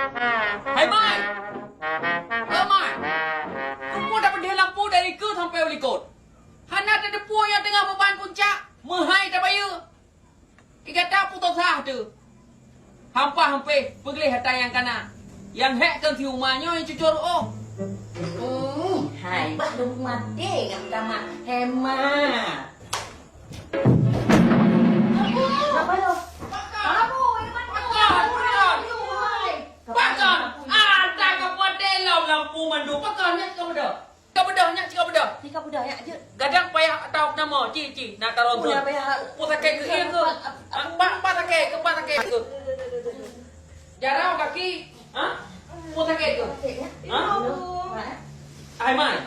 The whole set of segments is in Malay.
Hai Mai. Mai. Kamu dapat dia lampu dari ke sampai berikut. Hana ada puan yang tengah beban puncak. Mahai tak bayar. Ikat tak putus sah tu. Hampa-hampa pergi hata yang kanan. Yang hek kan si rumahnya yang cucur oh. Hai, bác đúng mặt đi, gặp ta mặt hemat. Apa lo? Pakon! Ada kepada lampu mandu. Pakonnya kau bedah. Kau bedahnya kau bedah. Jika budak ya je. Gadang payah atau nama cici nak taruh tu. Punya payah. Pusake ke iya ke? Pak take ke? Jarang kaki. Ha? Pusake ke? Ha? Ai mai.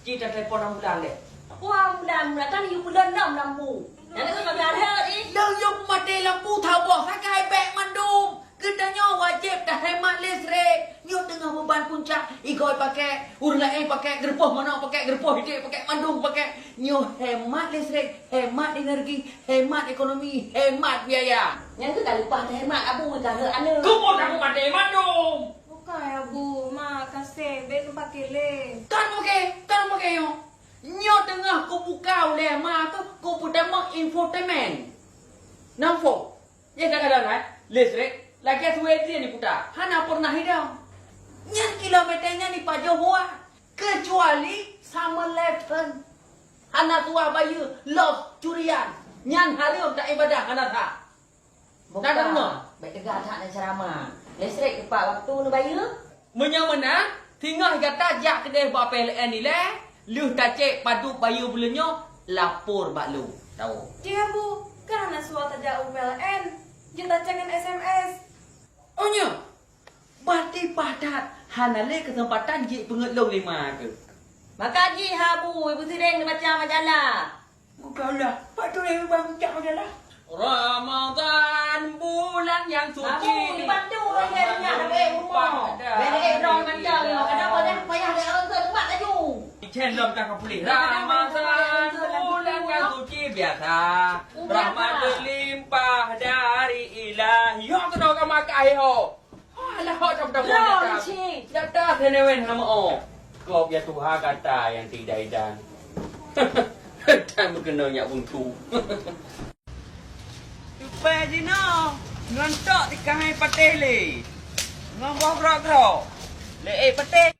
Ci dah telefon orang bulan deh. Wah, mudah-mudahan kan you bulan 6 lampu. Nanti kau ada ni. Dah yung mati lampu thaboh sakai beg mandum. Kedanya wajib dah hemat listrik. Nyo tengah beban puncak. Igoi pakai, urang lain pakai gerpoh mana pakai gerpoh hidup pakai mandum pakai. Nyo hemat listrik, hemat energi, hemat ekonomi, hemat biaya. Yang tu tak lupa hemat abu tak ada anu. Kumpul aku mati mandum. Bukan ya Bu, mak kasih beg tempat kele. Kan pakai yo. Nyo tengah ku buka oleh ma tu ku pertama infotainment. Nampo. Ya kadang-kadang listrik lagi suwe dia ni putar. Hana pernah hidup. Nyan kilometernya ni Pak Johor. Kecuali sama Lefton. Hana tua bayu los curian. Nyan hari tak ibadah hana tak. Tak dengar. Baik tegak tak nak ceramah. Listrik tepat waktu nu bayu. Menyamana tinggal kata jak kedai buat PLN ni leh. Luh tacik padu bayu bulannya lapor bak lu. Tahu. Dia Bu, kan anak suara tajak UPLN. Kita jangan SMS. Oh nya. Berarti padat hana le kesempatan je pengelong lima ke. Maka ji habu ibu sireng macam majalah. Bukanlah. Padu le bang cak adalah Ramadan bulan yang suci. Abu di Bandung orang dia punya nak rumah. Beli drone macam ni. Kenapa dia payah dia orang tu tempat laju. Chen lom tak boleh. Ramadan bulan yang suci biasa. Rahmat berlimpah dari ilahi. Yo tu dah makai ho. Alah ho tak dah Drone cik. Data senewen nama oh. Kau biar Tuhan kata yang tidak edan. Tak berkena nyak buntu. Supaya jino ngantok di kahai patele. Ngomong gerak-gerak. Le patele